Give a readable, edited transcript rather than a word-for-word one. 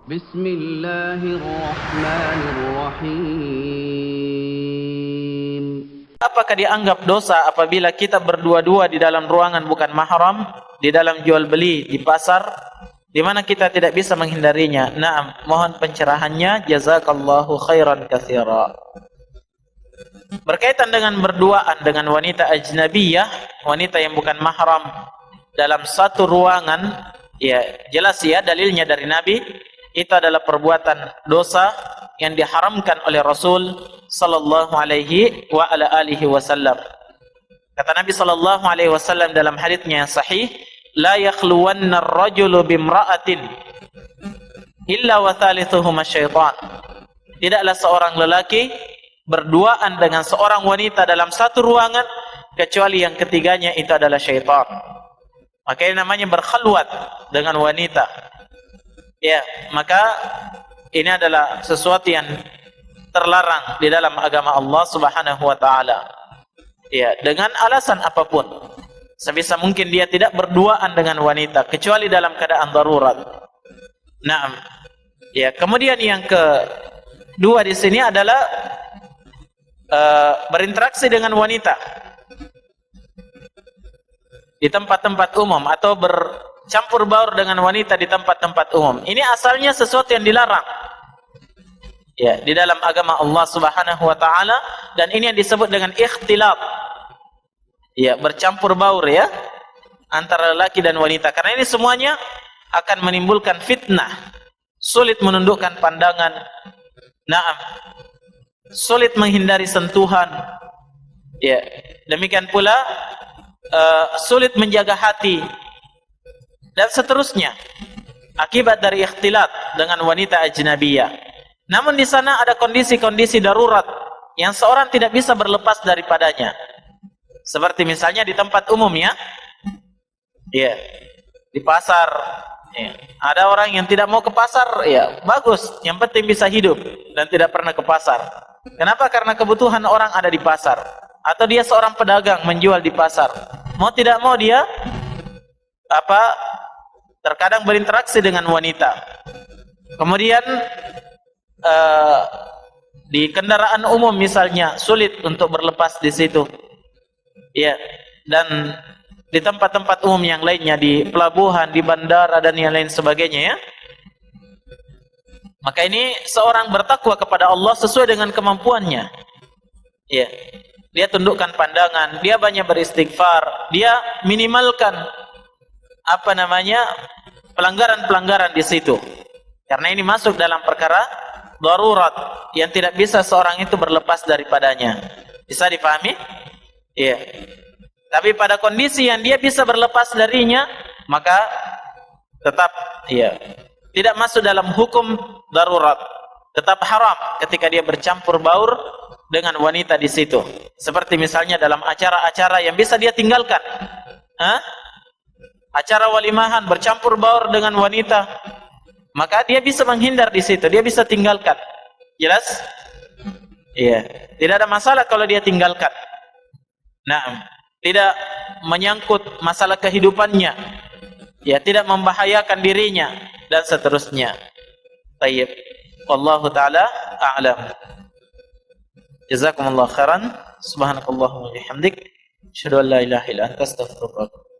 بسم الله الرحمن الرحيم. Apakah dianggap dosa apabila kita berdua-dua di dalam ruangan bukan mahram, di dalam jual beli di pasar, di mana kita tidak bisa menghindarinya? Naam, mohon pencerahannya. Jazakallahu khairan katsira. Berkaitan dengan berduaan dengan wanita ajnabiyah, wanita yang bukan mahram dalam satu ruangan, ya jelas ya dalilnya dari Nabi, itu adalah perbuatan dosa yang diharamkan oleh Rasul sallallahu alaihi wa ala alihi wasallam. Kata Nabi sallallahu alaihi wasallam dalam haditsnya yang sahih, la yakhluwanna ar-rajulu bimra'atin illa wa thalithuhuma syaitan. Tidaklah seorang lelaki berduaan dengan seorang wanita dalam satu ruangan kecuali yang ketiganya itu adalah syaitan. Maka ini namanya berkhalwat dengan wanita. Ya, maka ini adalah sesuatu yang terlarang di dalam agama Allah Subhanahu wa taala. Ya, dengan alasan apapun. Sebisa mungkin dia tidak berduaan dengan wanita kecuali dalam keadaan darurat. Naam. Ya, kemudian yang kedua di sini adalah berinteraksi dengan wanita di tempat-tempat umum atau bercampur baur dengan wanita di tempat-tempat umum. Ini asalnya sesuatu yang dilarang. Ya, di dalam agama Allah Subhanahu wa taala, dan ini yang disebut dengan ikhtilat. Ya, bercampur baur ya antara lelaki dan wanita. Karena ini semuanya akan menimbulkan fitnah. Sulit menundukkan pandangan. Naam. Sulit menghindari sentuhan. Ya, demikian pula sulit menjaga hati dan seterusnya akibat dari ikhtilat dengan wanita ajnabiyah. Namun di sana ada kondisi-kondisi darurat yang seorang tidak bisa berlepas daripadanya. Seperti misalnya di tempat umum ya. Ya, di pasar. Ya. Ada orang yang tidak mau ke pasar, ya bagus, yang penting bisa hidup dan tidak pernah ke pasar. Kenapa? Karena kebutuhan orang ada di pasar. Atau dia seorang pedagang menjual di pasar. Mau tidak mau dia terkadang berinteraksi dengan wanita. Kemudian di kendaraan umum misalnya sulit untuk berlepas di situ. Ya, dan di tempat-tempat umum yang lainnya, di pelabuhan, di bandara dan yang lain sebagainya ya. Maka ini seorang bertakwa kepada Allah sesuai dengan kemampuannya. Ya. Dia tundukkan pandangan, dia banyak beristighfar, dia minimalkan pelanggaran-pelanggaran di situ. Karena ini masuk dalam perkara darurat yang tidak bisa seorang itu berlepas daripadanya. Bisa dipahami? Iya. Tapi pada kondisi yang dia bisa berlepas darinya, maka tetap tidak masuk dalam hukum darurat. Tetap haram ketika dia bercampur baur dengan wanita di situ. Seperti misalnya dalam acara-acara yang bisa dia tinggalkan. Acara walimahan bercampur baur dengan wanita, maka dia bisa menghindar di situ, dia bisa tinggalkan. Jelas? Iya. Tidak ada masalah kalau dia tinggalkan. Nah, tidak menyangkut masalah kehidupannya. Ya, tidak membahayakan dirinya dan seterusnya. Baik. Wallahu taala a'lam. Jazakumullah khairan. Subhanakallahumma wa bihamdik, asyhadu an la ilaha illa anta, astaghfiruka wa atubu ilaik.